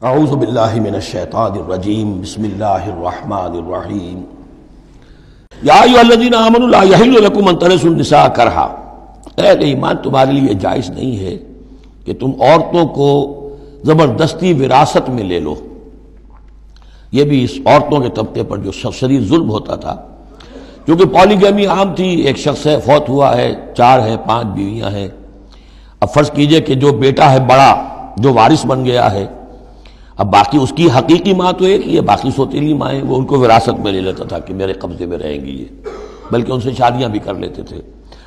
اعوذ باللہ من الشیطان الرجیم بسم اللہ الرحمن الرحیم یا ایھا الذین آمنوا لا یحل لکم ان ترثوا النساء کرہا، اے اہل ایمان تمہارے لیے جائز نہیں ہے کہ تم عورتوں کو زبردستی وراثت میں لے لو۔ یہ بھی اس عورتوں کے طبقے پر جو شدید ظلم ہوتا تھا، کیونکہ پالیگیمی عام تھی، ایک شخص ہے فوت ہوا ہے، 4 ہیں 5 بیویاں ہیں۔ اب فرض کیجئے کہ جو بیٹا ہے بڑا جو وارث بن گیا ہے، اب باقی اس کی حقیقی ماں تو ایک ہی ہے، باقی سوتیلی مائیں وہ ان کو وراثت میں لے لیتا تھا کہ میرے قبضے میں رہیں گی یہ، بلکہ ان سے شادیاں بھی کر لیتے تھے،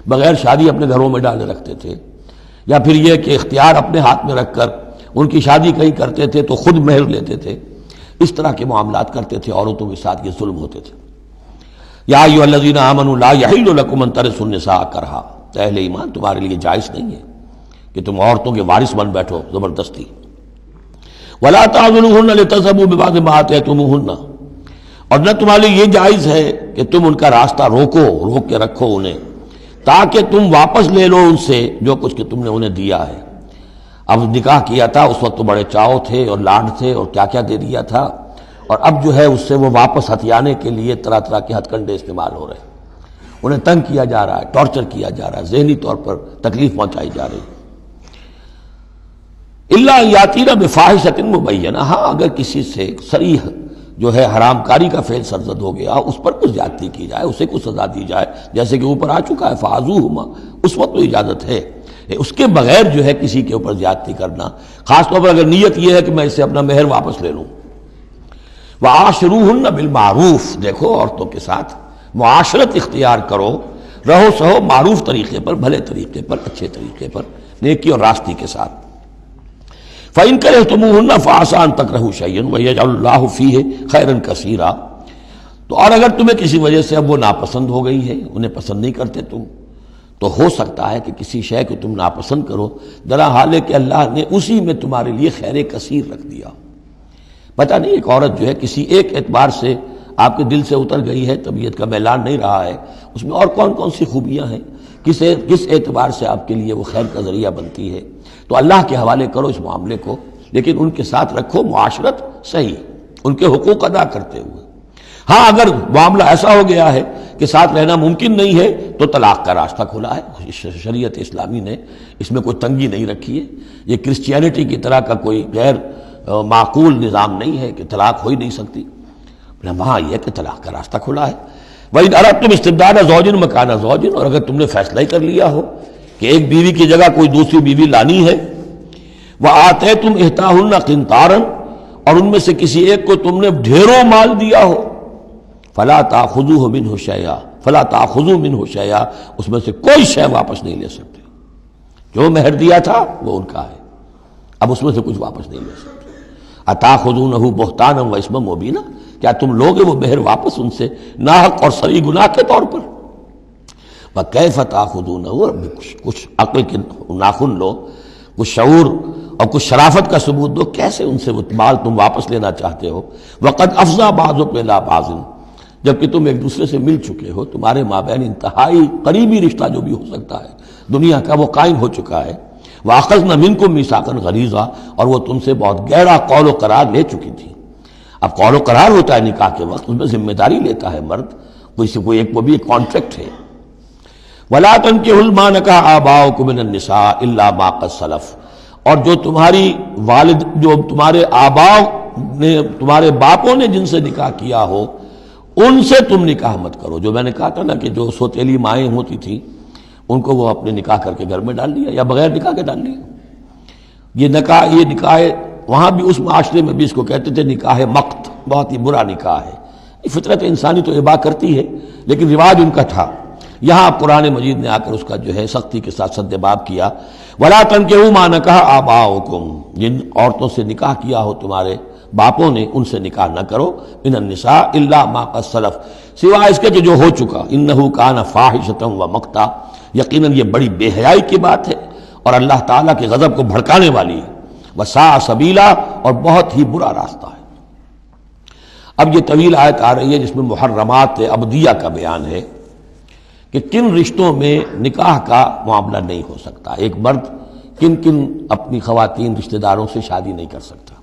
بغیر شادی اپنے گھروں میں ڈالے رکھتے تھے، یا پھر یہ کہ اختیار اپنے ہاتھ میں رکھ کر ان کی شادی کہیں کرتے تھے تو خود مہر لیتے تھے۔ اس طرح کے معاملات کرتے تھے، عورتوں کے ساتھ یہ ظلم ہوتے تھے۔ یا ایھا الذین آمنوا لا یحل لکم ان ترثوا النساء کرہا، اہل ایمان تمہارے لیے جائز نہیں ہے کہ تم عورتوں کے وارث بن بیٹھو زبردستی۔ وَلَا تَعْضُلُوهُنَّ لِتَذْهَبُوا بِبَعْضِ مَا آتَيْتُمُوهُنَّ، اور نہ تمہارے لیے یہ جائز ہے کہ تم ان کا راستہ روک کے رکھو انہیں، تاکہ تم واپس لے لو ان سے جو کچھ کہ تم نے انہیں دیا ہے۔ اب نکاح کیا تھا اس وقت تو بڑے چاؤ تھے اور لاڈ تھے اور کیا کیا دے دیا تھا، اور اب جو ہے اس سے وہ واپس ہتھیانے کے لیے طرح طرح کے ہتھ کنڈے استعمال ہو رہے ہیں، انہیں تنگ کیا جا رہا ہے، ٹارچر کیا جا رہا ہے، ذہنی طور پر تکلیف پہنچائی جا رہی ہے۔ الا یاتین بفاحشۃ مبینہ، ہاں اگر کسی سے صریح جو ہے حرام کاری کا فعل سرزد ہو گیا، اس پر کچھ زیادتی کی جائے، اسے کچھ سزا دی جائے، جیسے کہ اوپر آ چکا ہے فاعذوہما، اس وقت تو اجازت ہے۔ اس کے بغیر جو ہے کسی کے اوپر زیادتی کرنا، خاص طور پر اگر نیت یہ ہے کہ میں اس سے اپنا مہر واپس لے لوں۔ وعاشروہن بالمعروف، دیکھو عورتوں کے ساتھ معاشرت اختیار کرو، رہو سہو معروف طریقے پر، بھلے طریقے پر، اچھے طریقے پر، نیکی اور راستی کے ساتھ۔ فَإِن كَرِهْتُمُوهُنَّ فَعَسَىٰ أَن تَكْرَهُوا شَيْئًا وَيَجْعَلُ اللَّهُ فِيهِ خَيْرًا كَثِيرًا، تو اور اگر تمہیں کسی وجہ سے اب وہ ناپسند ہو گئی ہے، انہیں پسند نہیں کرتے تم، تو ہو سکتا ہے کہ کسی شے کو تم ناپسند کرو، درا حال ہے کہ اللہ نے اسی میں تمہارے لیے خیر کثیر رکھ دیا۔ پتہ نہیں ایک عورت جو ہے کسی ایک اعتبار سے آپ کے دل سے اتر گئی ہے، طبیعت کا میلان نہیں رہا ہے، اس میں اور کون کون سی خوبیاں ہیں، کس اعتبار سے آپ کے لیے وہ خیر کا ذریعہ بنتی ہے، تو اللہ کے حوالے کرو اس معاملے کو، لیکن ان کے ساتھ رکھو معاشرت صحیح، ان کے حقوق ادا کرتے ہوئے۔ ہاں اگر معاملہ ایسا ہو گیا ہے کہ ساتھ رہنا ممکن نہیں ہے تو طلاق کا راستہ کھلا ہے، شریعت اسلامی نے اس میں کوئی تنگی نہیں رکھی ہے، یہ کرسچینٹی کی طرح کا کوئی غیر معقول نظام نہیں ہے کہ طلاق ہو ہی نہیں سکتی، وہاں یہ کہ طلاق کا راستہ کھلا ہے۔ وَإِنْ أَرَدْتُمْ اسْتِبْدَالَ زَوْجٍ مَكَانَ زَوْجٍ، اور اگر تم نے فیصلہ ہی کر لیا ہو کہ ایک بیوی کی جگہ کوئی دوسری بیوی لانی ہے، وَآتَيْتُمْ إِحْدَاهُنَّ قِنْطَارًا، اور ان میں سے کسی ایک کو تم نے ڈھیروں مال دیا ہو، فَلَا تَأْخُذُوهُ مِنْهُ شَيْئًا فَلَا تَأْخُذُوا مِنْهُ شَيْئًا، اس میں سے کوئی شے واپس نہیں لے سکتے، جو مہر دیا تھا وہ ان کا ہے، اب اس میں سے کچھ واپس نہیں لے سکتے۔ أَتَأْخُذُونَهُ بُهْتَانًا وَإِثْمًا مُبِينًا، کیا تم لوگے وہ مہر واپس ان سے ناحق اور صریح گناہ کے طور پر؟ وَكَيْفَ تَأْخُذُونَهُ، کچھ عقل کے ناخن لو، کچھ شعور اور کچھ شرافت کا ثبوت دو، کیسے ان سے وہ مال تم واپس لینا چاہتے ہو؟ وَقَدْ أَفْضَىٰ بَعْضُكُمْ إِلَىٰ بَعْضٍ، جبکہ تم ایک دوسرے سے مل چکے ہو، تمہارے مابین انتہائی قریبی رشتہ جو بھی ہو سکتا ہے دنیا کا وہ قائم ہو چکا ہے۔ وَأَخَذْنَا مِنْكُمْ مِيثَاقًا غَلِيظًا، اور وہ تم سے بہت گہرا قول و قرار لے چکی تھی۔ اب قول و قرار ہوتا ہے نکاح کے وقت، اس میں ذمہ داری لیتا ہے مرد، کوئی ایک وہ بھی ایک کانٹریکٹ ہے۔ وَلَا تَنكِحُوا مَا نَكَحَ آبَاؤُكُم مِّنَ النِّسَاءِ إِلَّا مَا قَدْ سَلَفَ، اور جو تمہاری والد، جو تمہارے آباء نے، تمہارے باپوں نے جن سے نکاح کیا ہو ان سے تم نکاح مت کرو۔ جو میں نے کہا تھا نا کہ جو سوتیلی مائیں ہوتی تھیں ان کو وہ اپنے نکاح کر کے گھر میں ڈال دیا یا بغیر نکاح کے ڈال دیا۔ یہ نکاح وہاں بھی اس معاشرے میں بھی اس کو کہتے تھے نکاح مقت، بہت ہی برا نکاح ہے، فطرت انسانی تو اباح کرتی ہے لیکن رواج ان کا تھا۔ یہاں قرآن مجید نے آ کر اس کا جو ہے سختی کے ساتھ سدباب کیا۔ وَلَا تَنكِحُوا مَا نَكَحَ آبَاؤُكُمْ، جن عورتوں سے نکاح کیا ہو تمہارے باپوں نے ان سے نکاح نہ کرو، مِنَ النِّسَاءِ إِلَّا مَا قَدْ سَلَفَ، سوائے اس کے کہ جو ہو چکا، إِنَّهُ كَانَ فَاحِشَةً وَمَقْتًا، یقیناً یہ بڑی بے حیائی کی بات ہے اور اللہ تعالیٰ کے غضب کو بھڑکانے والی ہے، وَسَاءَ سَبِيلًا، اور بہت ہی برا راستہ ہے۔ اب یہ طویل آیت آ رہی ہے جس میں محرمات عبدیہ کا بیان ہے کہ کن رشتوں میں نکاح کا معاملہ نہیں ہو سکتا، ایک مرد کن کن اپنی خواتین رشتہ داروں سے شادی نہیں کر سکتا۔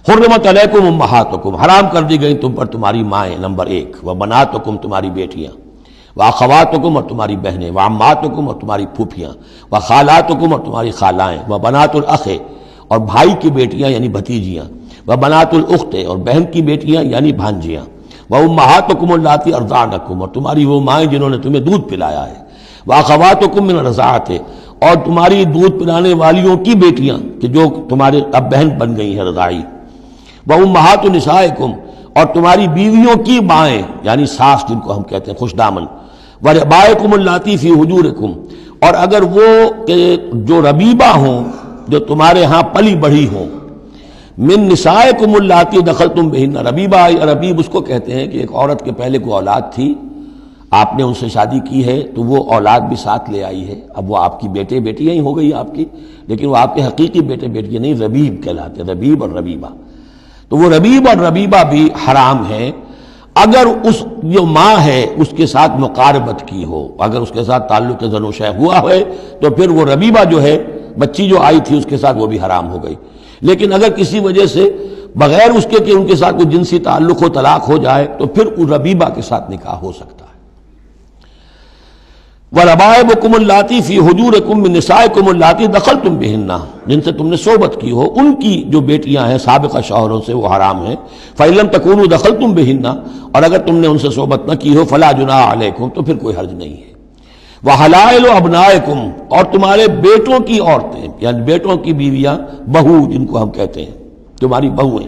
حرمت علیکم امہاتکم، حرام کر دی گئی تم پر تمہاری مائیں، نمبر 1، وبناتکم تمہاری بیٹیاں، واخواتکم اور تمہاری بہنیں، وعماتکم اور تمہاری پھوپھیاں، وخالاتکم اور تمہاری خالائیں، وبنات الاخ اور بھائی کی بیٹیاں یعنی بھتیجیاں، وبنات الاخت اور بہن کی بیٹیاں یعنی بھانجیاں، وامہاتکم اللاتی ارضعنکم اور تمہاری وہ مائیں جنہوں نے تمہیں دودھ پلایا ہے، واخواتکم من الرضاعۃ اور تمہاری دودھ پلانے والیوں کی بیٹیاں کہ جو تمہارے اب بہن بن گئی ہیں رضاعی، وامہات نسائکم اور تمہاری بیویوں کی مائیں یعنی ساس جن کو ہم کہتے ہیں خوش دامن، وربائکم اللاتی فی حجورکم اور اگر وہ کہ جو ربیبہ ہوں جو تمہارے ہاں پلی بڑھی ہوں، من نسائکم اللاتی دخلتم بہن، ربیبہ یا ربیب اس کو کہتے ہیں کہ ایک عورت کے پہلے کوئی اولاد تھی، آپ نے ان سے شادی کی ہے تو وہ اولاد بھی ساتھ لے آئی ہے، اب وہ آپ کی بیٹے بیٹیاں ہی ہو گئی آپ کی، لیکن وہ آپ کے حقیقی بیٹے بیٹیاں نہیں، ربیب کہلاتے، ربیب اور ربیبہ، تو وہ ربیب اور ربیبہ بھی حرام ہیں اگر اس جو ماں ہے اس کے ساتھ مقاربت کی ہو، اگر اس کے ساتھ تعلق زن و شہ ہوا ہے تو پھر وہ ربیبہ جو ہے بچی جو آئی تھی اس کے ساتھ وہ بھی حرام ہو گئی، لیکن اگر کسی وجہ سے بغیر اس کے کہ ان کے ساتھ کوئی جنسی تعلق ہو طلاق ہو جائے تو پھر اس ربیبہ کے ساتھ نکاح ہو سکتا ہے۔ وَرَبَائِبُكُمُ اللَّاتِي فِي حُجُورِكُم مِّن نِّسَائِكُمُ اللَّاتِي دَخَلْتُم بِهِنَّ جن سے تم نے صحبت کی ہو، ان کی جو بیٹیاں ہیں سابقہ شوہروں سے وہ حرام ہیں، فَإِن لَّمْ تَكُونُوا دَخَلْتُم بِهِنَّ اور اگر تم نے ان سے صحبت نہ کی ہو فَلَا جُنَاحَ عَلَيْكُمْ تو پھر کوئی حرج نہیں ہے۔ وَحَلَائِلُ أَبْنَائِكُمْ اور تمہارے بیٹوں کی عورتیں یعنی بیٹوں کی بیویاں، بہو جن کو ہم کہتے ہیں تمہاری بہویں،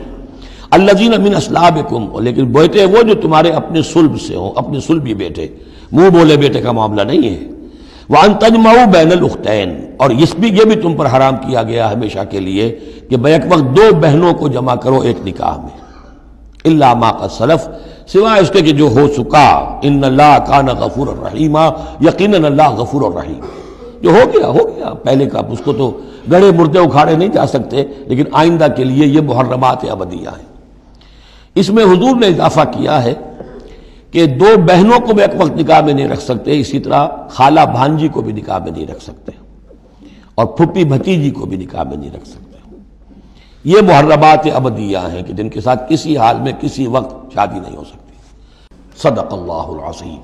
الذین من اصلابکم لیکن بیٹے وہ جو تمہارے اپنے صلب سے ہوں، اپنے صلبی بیٹے، منہ بولے بیٹے کا معاملہ نہیں ہے۔ وَأَن تَجْمَعُوا بَيْنَ الْأُخْتَيْنِ اور یہ بھی تم پر حرام کیا گیا ہمیشہ کے لیے کہ بیک وقت دو بہنوں کو جمع کرو ایک نکاح میں، الا ما قد سلف سوائے اس کے کہ جو ہو چکا، ان اللہ کان غفور الرحیم یقیناً اللہ غفور الرحیم، جو ہو گیا پہلے کا، اس کو تو گڑے مردے اکھاڑے نہیں جا سکتے، لیکن آئندہ کے لیے یہ محرمات ابدیہ ہیں۔ اس میں حضور نے اضافہ کیا ہے کہ دو بہنوں کو بھی ایک وقت نکاح میں نہیں رکھ سکتے، اسی طرح خالہ بھانجی کو بھی نکاح میں نہیں رکھ سکتے اور پھپھی بھتیجی کو بھی نکاح میں نہیں رکھ سکتے۔ یہ محرمات ابدیہ ہیں کہ جن کے ساتھ کسی حال میں کسی وقت شادی نہیں ہو سکتی۔ صدق اللہ العظیم۔